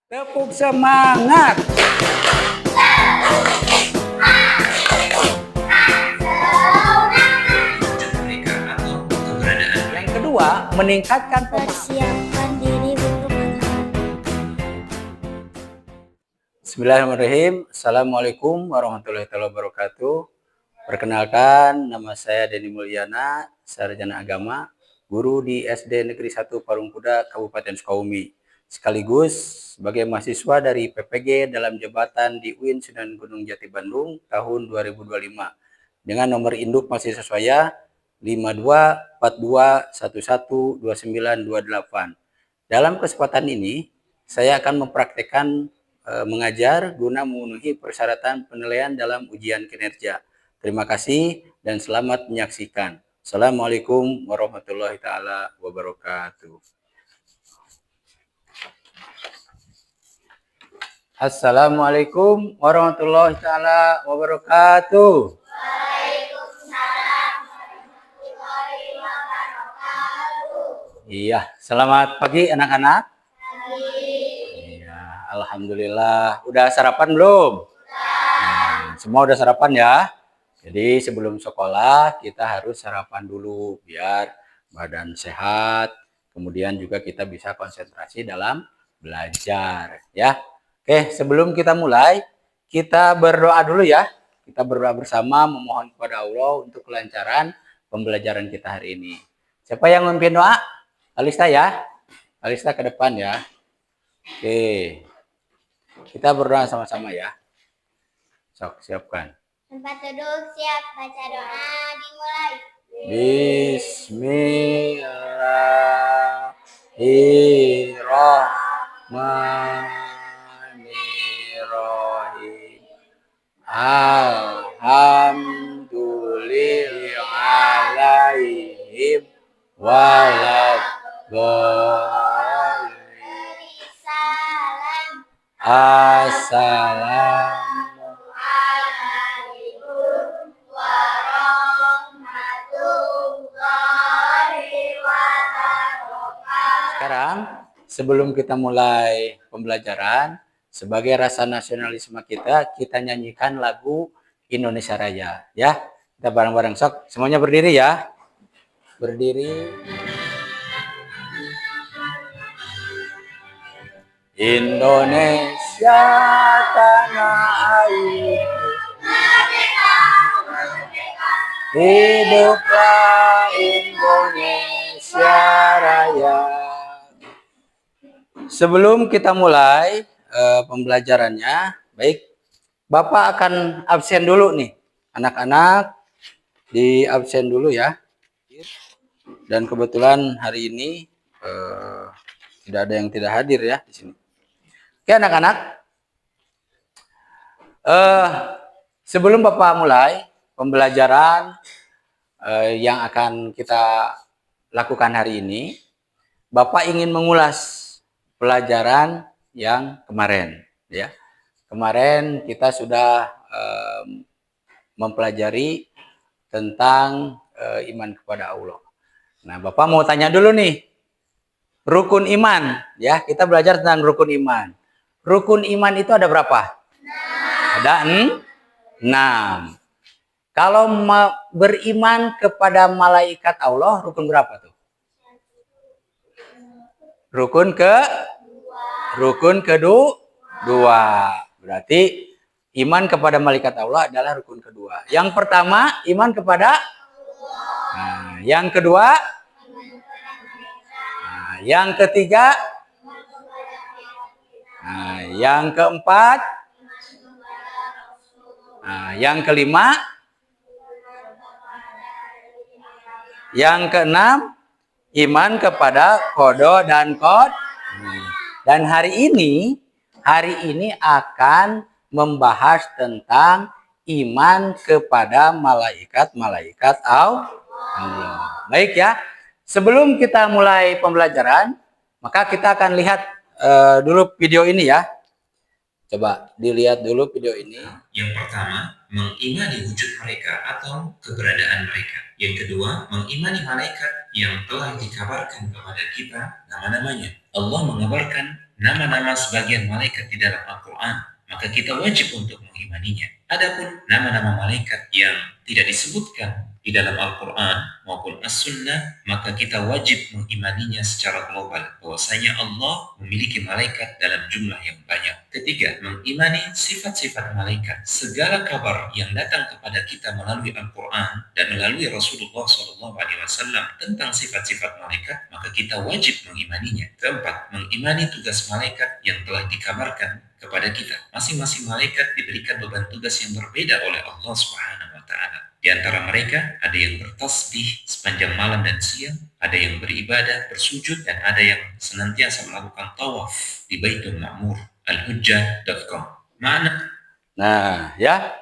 Tepuk semangat. Yang kedua, meningkatkan persiapkan diri untuk Bismillahirrahmanirrahim. Assalamualaikum warahmatullahi wabarakatuh. Perkenalkan, nama saya Denny Mulyana, sarjana agama, guru di SD Negeri 1 Parungkuda, Kabupaten Sukabumi. Sekaligus sebagai mahasiswa dari PPG dalam jabatan di UIN Sunan Gunung Jati Bandung tahun 2025 dengan nomor induk mahasiswa saya 5242112928. Dalam kesempatan ini saya akan mempraktekkan mengajar guna memenuhi persyaratan penilaian dalam ujian kinerja. Terima kasih dan selamat menyaksikan. Assalamualaikum warahmatullahi taala wabarakatuh. Assalamualaikum warahmatullahi taala wabarakatuh. Waalaikumsalam warahmatullahi wabarakatuh. Iya, selamat pagi anak-anak. Pagi. Iya, alhamdulillah. Udah sarapan belum? Semua udah sarapan ya? Jadi sebelum sekolah kita harus sarapan dulu biar badan sehat. Kemudian juga kita bisa konsentrasi dalam belajar ya. Oke, sebelum kita mulai, kita berdoa dulu ya. Kita berdoa bersama memohon kepada Allah untuk kelancaran pembelajaran kita hari ini. Siapa yang memimpin doa? Alista ya. Alista ke depan ya. Oke. Kita berdoa sama-sama ya. Sok, siapkan. Tempat duduk siap, baca doa dimulai. Bismillahirrahmanirrahim. Alhamdulillahalaihim waladhdallin. Salam. Assalamualaikum warahmatullahi wabarakatuh. Sekarang, sebelum kita mulai pembelajaran, sebagai rasa nasionalisme kita nyanyikan lagu Indonesia Raya, ya. Kita bareng-bareng, sok. Semuanya berdiri ya. Berdiri. Indonesia tanah air. Hiduplah Indonesia Raya. Sebelum kita mulai pembelajarannya, baik, Bapak akan absen dulu nih. Anak-anak di absen dulu ya. Dan kebetulan hari ini tidak ada yang tidak hadir ya di sini. Oke anak-anak, sebelum Bapak mulai pembelajaran yang akan kita lakukan hari ini, Bapak ingin mengulas pelajaran yang kemarin ya. Kemarin kita sudah mempelajari tentang iman kepada Allah. Nah, Bapak mau tanya dulu nih. Rukun iman ya, kita belajar tentang rukun iman. Rukun iman itu ada berapa? 6. Ada 6. Kalau beriman kepada malaikat Allah, rukun berapa tuh? Rukun kedua. Berarti iman kepada malaikat Allah adalah rukun kedua. Yang pertama, iman kepada Allah. Nah, yang kedua, nah, yang ketiga, nah, yang keempat, nah, yang kelima, yang keenam, iman kepada qada dan qadar. Dan hari ini akan membahas tentang iman kepada malaikat-malaikat Allah. Baik ya. Sebelum kita mulai pembelajaran, maka kita akan lihat dulu video ini ya. Coba dilihat dulu video ini. Yang pertama, mengimani wujud mereka atau keberadaan mereka. Yang kedua, mengimani malaikat yang telah dikabarkan kepada kita nama-namanya. Allah mengabarkan nama-nama sebagian malaikat di dalam Al-Quran, maka kita wajib untuk mengimaninya. Adapun nama-nama malaikat yang tidak disebutkan di dalam Al-Quran maupun As-Sunnah, maka kita wajib mengimaninya secara global, bahwasanya Allah memiliki malaikat dalam jumlah yang banyak. Ketiga, mengimani sifat-sifat malaikat. Segala kabar yang datang kepada kita melalui Al-Quran dan melalui Rasulullah SAW tentang sifat-sifat malaikat, maka kita wajib mengimaninya. Keempat, mengimani tugas malaikat yang telah dikabarkan kepada kita. Masing-masing malaikat diberikan beban tugas yang berbeda oleh Allah Subhanahu wa taala. Di antara mereka ada yang bertasbih sepanjang malam dan siang, ada yang beribadah, bersujud, dan ada yang senantiasa melakukan tawaf di Baitul Ma'mur. Al-Hujjah.com. Mana? Nah, ya.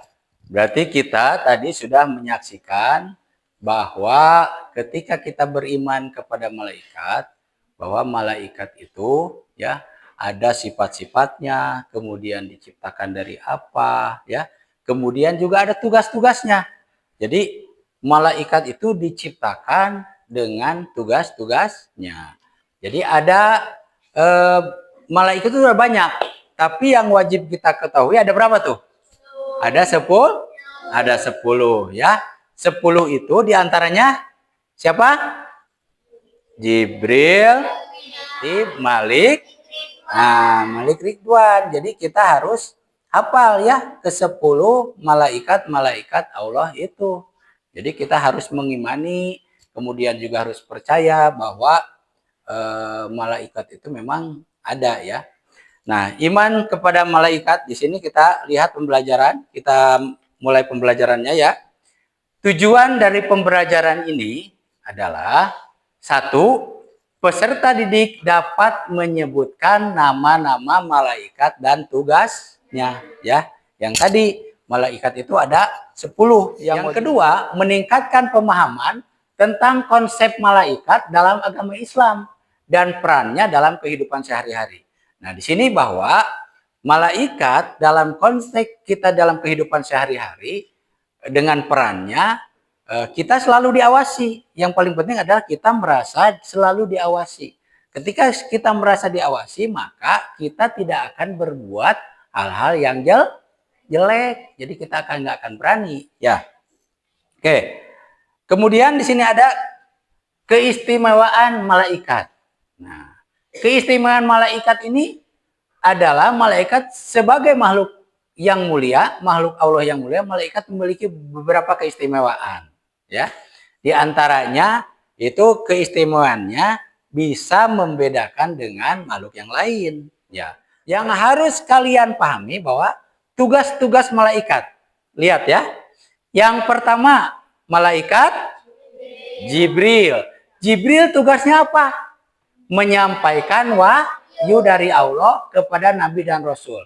Berarti kita tadi sudah menyaksikan bahwa ketika kita beriman kepada malaikat, bahwa malaikat itu ya ada sifat-sifatnya, kemudian diciptakan dari apa, ya. Kemudian juga ada tugas-tugasnya. Jadi malaikat itu diciptakan dengan tugas-tugasnya. Jadi ada malaikat itu sudah banyak, tapi yang wajib kita ketahui ada berapa tuh? Ada 10 ya. 10 itu diantaranya siapa? Jibril, Malik, Malik Ridwan. Jadi kita harus hafal ya ke 10 malaikat Allah itu. Jadi kita harus mengimani, kemudian juga harus percaya bahwa malaikat itu memang ada ya. Nah, iman kepada malaikat di sini kita lihat pembelajaran, kita mulai pembelajarannya ya. Tujuan dari pembelajaran ini adalah satu, peserta didik dapat menyebutkan nama-nama malaikat dan tugasnya ya. Yang tadi malaikat itu ada 10. Yang kedua, meningkatkan pemahaman tentang konsep malaikat dalam agama Islam dan perannya dalam kehidupan sehari-hari. Nah, di sini bahwa malaikat dalam konteks kita dalam kehidupan sehari-hari dengan perannya kita selalu diawasi. Yang paling penting adalah kita merasa selalu diawasi. Ketika kita merasa diawasi, maka kita tidak akan berbuat hal-hal yang jelek. Jadi kita nggak akan berani. Ya, oke. Kemudian di sini ada keistimewaan malaikat. Nah, keistimewaan malaikat ini adalah malaikat sebagai makhluk yang mulia, makhluk Allah yang mulia, malaikat memiliki beberapa keistimewaan. Ya, di antaranya itu keistimewaannya bisa membedakan dengan makhluk yang lain. Ya, yang harus kalian pahami bahwa tugas-tugas malaikat. Lihat ya, yang pertama malaikat Jibril. Jibril tugasnya apa? Menyampaikan wahyu dari Allah kepada Nabi dan Rasul.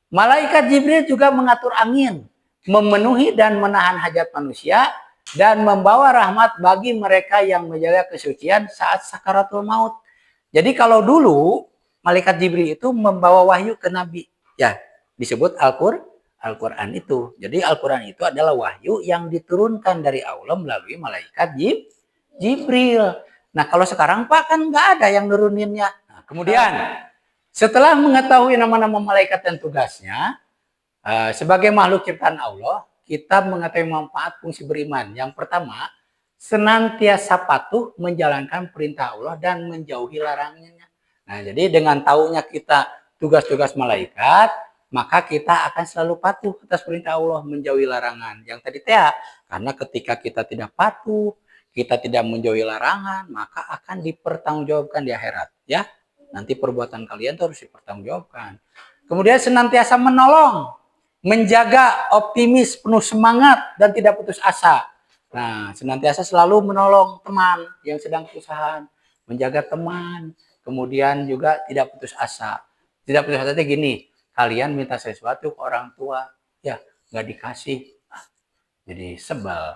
Malaikat Jibril juga mengatur angin, memenuhi dan menahan hajat manusia, dan membawa rahmat bagi mereka yang menjaga kesucian saat sakaratul maut. Jadi kalau dulu malaikat Jibril itu membawa wahyu ke Nabi, ya disebut Al-Quran itu. Jadi Al-Quran itu adalah wahyu yang diturunkan dari Allah melalui malaikat Jibril. Nah kalau sekarang Pak kan nggak ada yang nuruninnya. Nah, kemudian setelah mengetahui nama-nama malaikat dan tugasnya, sebagai makhluk ciptaan Allah, kita mengetahui manfaat fungsi beriman. Yang pertama, senantiasa patuh menjalankan perintah Allah dan menjauhi larangannya. Nah, jadi dengan tahunya kita tugas-tugas malaikat, maka kita akan selalu patuh atas perintah Allah, menjauhi larangan. Yang tadi karena ketika kita tidak patuh, kita tidak menjauhi larangan, maka akan dipertanggungjawabkan di akhirat. Ya, nanti perbuatan kalian harus dipertanggungjawabkan. Kemudian senantiasa menolong, menjaga, optimis, penuh semangat, dan tidak putus asa. Nah, senantiasa selalu menolong teman yang sedang kesusahan, menjaga teman, kemudian juga tidak putus asa. Tidak putus asa itu gini, kalian minta sesuatu ke orang tua, ya nggak dikasih, jadi sebal,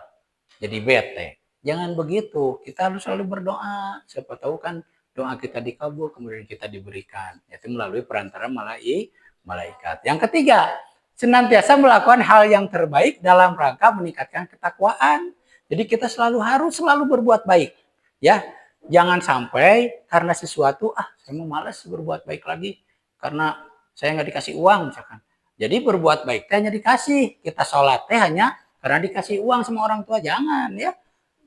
jadi bete. Jangan begitu, kita harus selalu berdoa. Siapa tahu kan doa kita dikabul, kemudian kita diberikan. Itu melalui perantara malaikat. Yang ketiga, senantiasa melakukan hal yang terbaik dalam rangka meningkatkan ketakwaan. Jadi kita harus selalu berbuat baik. Ya, jangan sampai karena sesuatu, saya mau malas berbuat baik lagi. karena saya nggak dikasih uang misalkan. Jadi berbuat baik teh hanya dikasih. Kita sholat teh hanya karena dikasih uang sama orang tua, jangan ya.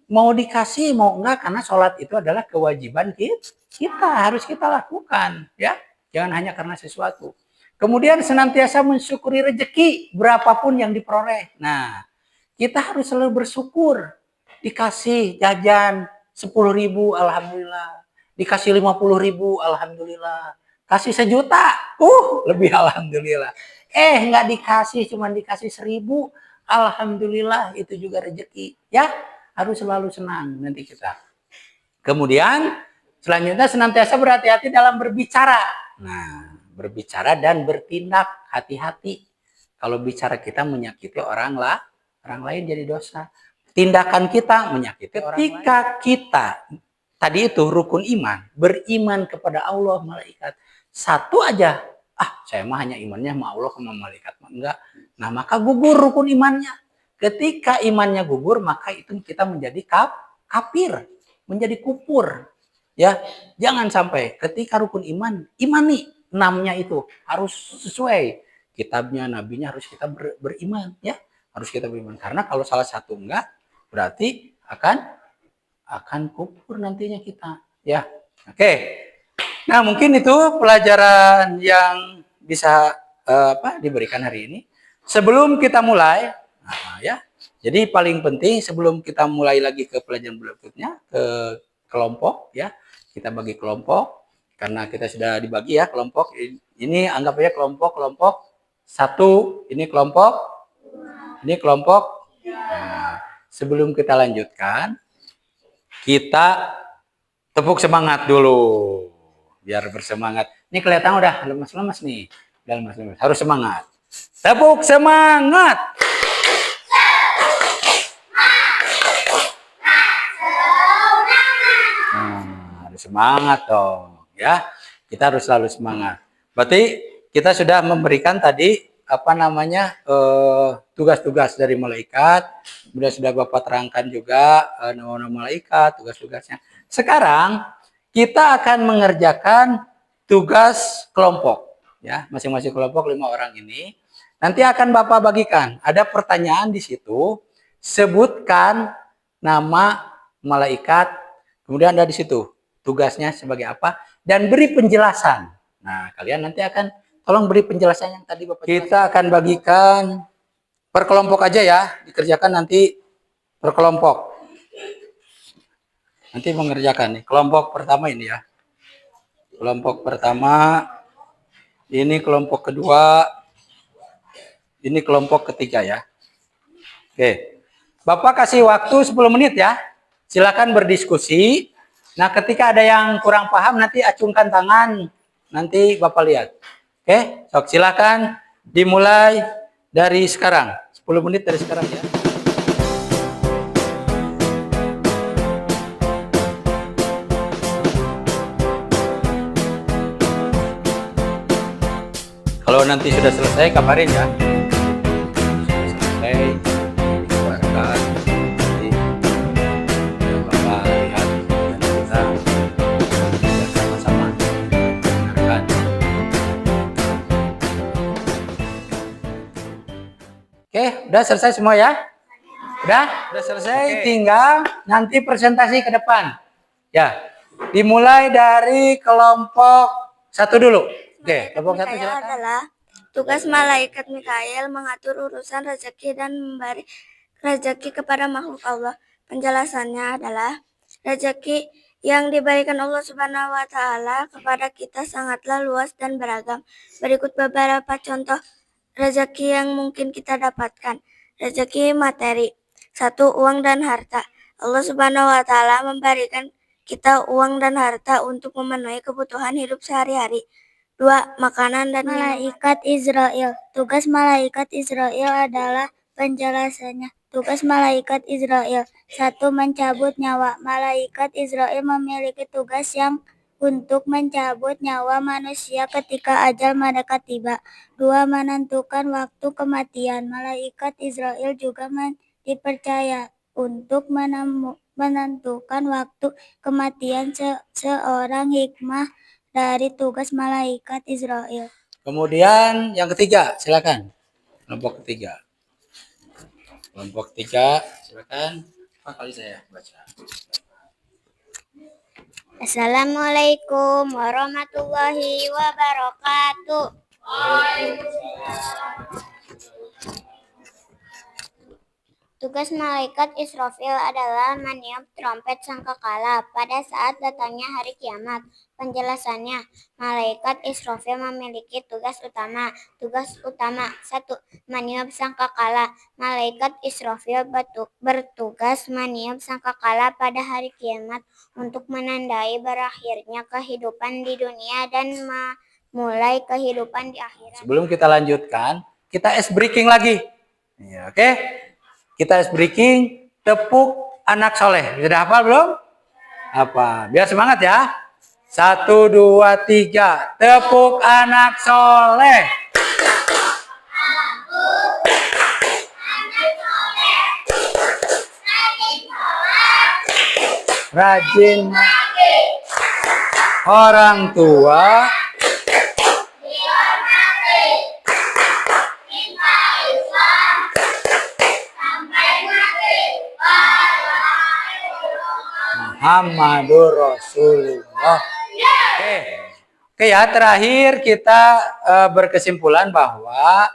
Mau dikasih mau enggak, karena sholat itu adalah kewajiban kita, harus kita lakukan ya. Jangan hanya karena sesuatu. Kemudian senantiasa mensyukuri rezeki berapapun yang diperoleh. Nah, kita harus selalu bersyukur. Dikasih jajan 10.000, alhamdulillah. Dikasih 50.000, alhamdulillah. Kasih 1 juta, lebih alhamdulillah. Nggak dikasih, cuma dikasih 1.000, alhamdulillah, itu juga rezeki ya. Harus selalu senang nanti kita. Kemudian selanjutnya senantiasa berhati-hati dalam berbicara. Nah, berbicara dan bertindak, hati-hati. Kalau bicara kita menyakiti orang lain jadi dosa. Tindakan kita menyakiti orang lain. Ketika kita tadi itu rukun iman, beriman kepada Allah, malaikat, satu aja, saya mah hanya imannya sama Allah sama malaikat, enggak. Nah, maka gugur rukun imannya. Ketika imannya gugur, maka itu kita menjadi kafir, menjadi kufur. Ya, jangan sampai ketika rukun iman, imani 6-nya itu harus sesuai kitabnya, nabinya, harus kita beriman ya. Harus kita beriman, karena kalau salah satu enggak, berarti akan kufur nantinya kita ya. Oke. Nah, mungkin itu pelajaran yang bisa diberikan hari ini. Sebelum kita mulai, ya. Jadi paling penting sebelum kita mulai lagi ke pelajaran berikutnya, ke kelompok ya. Kita bagi kelompok karena kita sudah dibagi ya kelompok. Ini anggap aja kelompok 1, ini kelompok. Nah, sebelum kita lanjutkan, kita tepuk semangat dulu. Biar bersemangat. Ini kelihatan udah lemas-lemas nih. Udah lemas-lemas. Harus semangat. Tepuk semangat. Harus semangat dong. Ya. Kita harus selalu semangat. Berarti kita sudah memberikan tadi tugas-tugas dari malaikat. Kemudian sudah Bapak terangkan juga nama-nama malaikat, tugas-tugasnya. Sekarang kita akan mengerjakan tugas kelompok. Ya, masing-masing kelompok 5 orang ini. Nanti akan Bapak bagikan. Ada pertanyaan di situ. Sebutkan nama malaikat. Kemudian ada di situ tugasnya sebagai apa. Dan beri penjelasan. Nah, kalian nanti akan tolong beri penjelasan yang tadi Bapak. Kita akan bagikan per kelompok aja ya. Dikerjakan nanti per kelompok. Nanti mengerjakan nih. Kelompok pertama ini ya. Kelompok pertama. Ini kelompok kedua. Ini kelompok ketiga ya. Oke. Bapak kasih waktu 10 menit ya. Silakan berdiskusi. Nah, ketika ada yang kurang paham nanti acungkan tangan. Nanti Bapak lihat. Oke, sok silakan dimulai dari sekarang. 10 menit dari sekarang ya. Kalau nanti sudah selesai kabarin ya. Selesai dikeluarkan. Nanti Bapak lihat dan kita sama-sama dengarkan. Oke, udah selesai semua ya? Udah selesai. Tinggal nanti presentasi ke depan. Ya, dimulai dari kelompok 1 dulu. Oke, kelompok 1 silakan. Adalah tugas malaikat Mikail mengatur urusan rezeki dan memberi rezeki kepada makhluk Allah. Penjelasannya adalah rezeki yang diberikan Allah Subhanahu wa Ta'ala kepada kita sangatlah luas dan beragam. Berikut beberapa contoh rezeki yang mungkin kita dapatkan. Rezeki materi. 1. Uang dan harta. Allah Subhanahu wa Ta'ala memberikan kita uang dan harta untuk memenuhi kebutuhan hidup sehari-hari. 2. Makanan dan malaikat Israel. Tugas malaikat Israel adalah penjelasannya. Tugas malaikat Israel. 1. Mencabut nyawa. Malaikat Israel memiliki tugas yang untuk mencabut nyawa manusia ketika ajal mereka tiba. 2. Menentukan waktu kematian. Malaikat Israel juga dipercaya untuk menentukan waktu kematian seorang. Hikmah dari tugas malaikat Israel. Kemudian yang ketiga, silakan. Kelompok ketiga. Kelompok ketiga, silakan. Apa kali saya baca? Assalamualaikum warahmatullahi wabarakatuh. Tugas malaikat Israfil adalah meniup trompet sangkakala pada saat datangnya hari kiamat. Penjelasannya, malaikat Israfil memiliki tugas utama. Tugas utama 1. Meniup sangkakala. Malaikat Israfil bertugas meniup sangkakala pada hari kiamat untuk menandai berakhirnya kehidupan di dunia dan memulai kehidupan di akhirat. Sebelum kita lanjutkan, kita ice breaking lagi. Ya, oke? Kita ice breaking, tepuk anak soleh. Sudah hafal belum? Apa? Biar semangat ya. 1, 2, 3. Tepuk anak soleh. Rajin orang tua. Muhammadur Rasulullah. Oke ya, terakhir kita berkesimpulan bahwa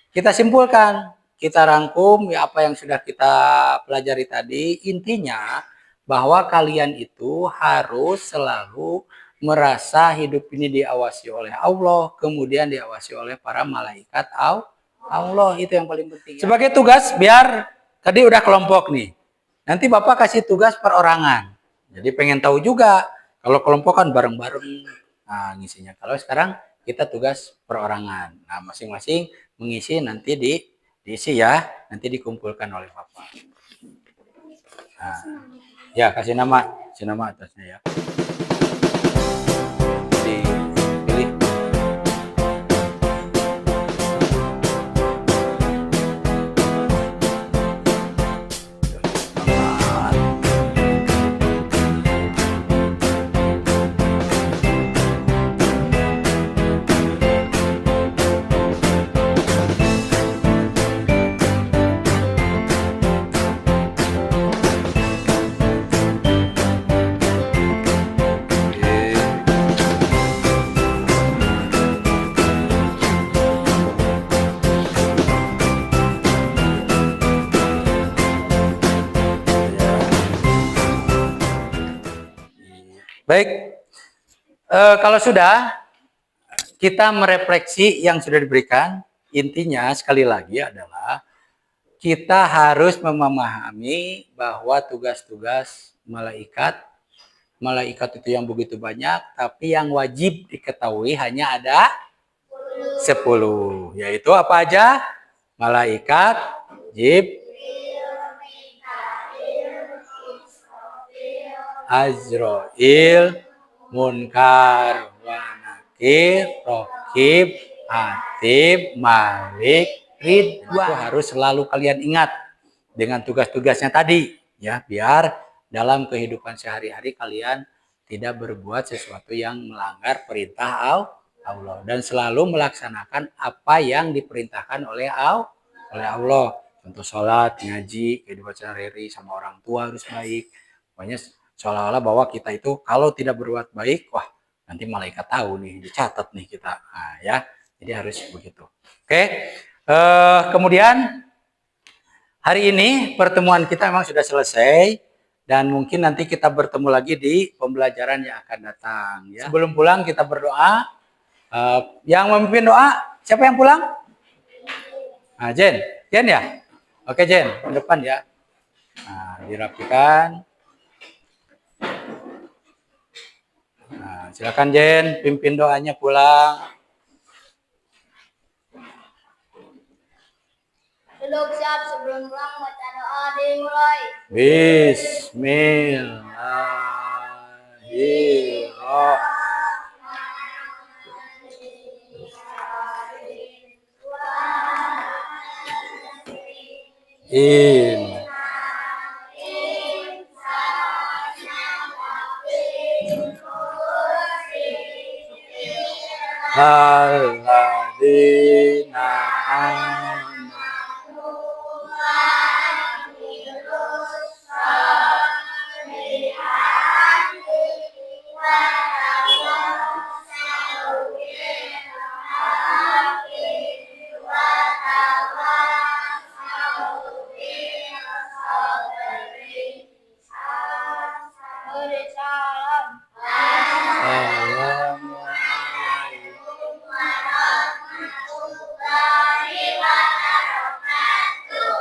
kita simpulkan, kita rangkum ya apa yang sudah kita pelajari tadi. Intinya bahwa kalian itu harus selalu merasa hidup ini diawasi oleh Allah, kemudian diawasi oleh para malaikat Allah. Itu yang paling penting. Sebagai tugas, biar tadi udah kelompok nih. Nanti Bapak kasih tugas perorangan. Jadi pengen tahu juga, kalau kelompok kan bareng-bareng ngisinya. Kalau sekarang kita tugas perorangan. Nah, masing-masing mengisi nanti diisi ya, nanti dikumpulkan oleh Bapak. Nah, ya kasih nama atasnya ya. Dipilih. Baik, kalau sudah kita merefleksi yang sudah diberikan, intinya sekali lagi adalah kita harus memahami bahwa tugas-tugas malaikat itu yang begitu banyak, tapi yang wajib diketahui hanya ada 10, yaitu apa aja? Malaikat, Jibril, Azrail, Munkar, Nakir, Raqib, Atib, Malik, Ridwan. Itu harus selalu kalian ingat dengan tugas-tugasnya tadi ya, biar dalam kehidupan sehari-hari kalian tidak berbuat sesuatu yang melanggar perintah Allah dan selalu melaksanakan apa yang diperintahkan oleh Allah. Contoh sholat, ngaji, kehidupan sehari-hari sama orang tua harus baik. Pokoknya seolah-olah bahwa kita itu kalau tidak berbuat baik, wah nanti malaikat tahu nih, dicatat nih kita. Nah, ya, jadi harus begitu. Oke. Kemudian hari ini pertemuan kita memang sudah selesai dan mungkin nanti kita bertemu lagi di pembelajaran yang akan datang. Ya. Sebelum pulang kita berdoa. Yang memimpin doa siapa yang pulang? Nah, Jen ya. Oke Jen, ke depan ya. Nah, dirapikan. Nah, silakan Jen, pimpin doanya pulang. Duduk siap, sebelum pulang baca doa dimulai. Bismillahirrahmanirrahim.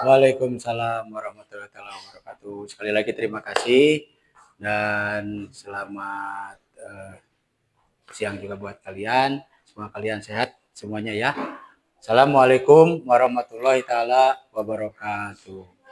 Waalaikumsalam warahmatullahi wabarakatuh. Sekali lagi terima kasih dan selamat siang juga buat kalian. Semoga kalian sehat semuanya ya. Assalamualaikum warahmatullahi taala wabarakatuh.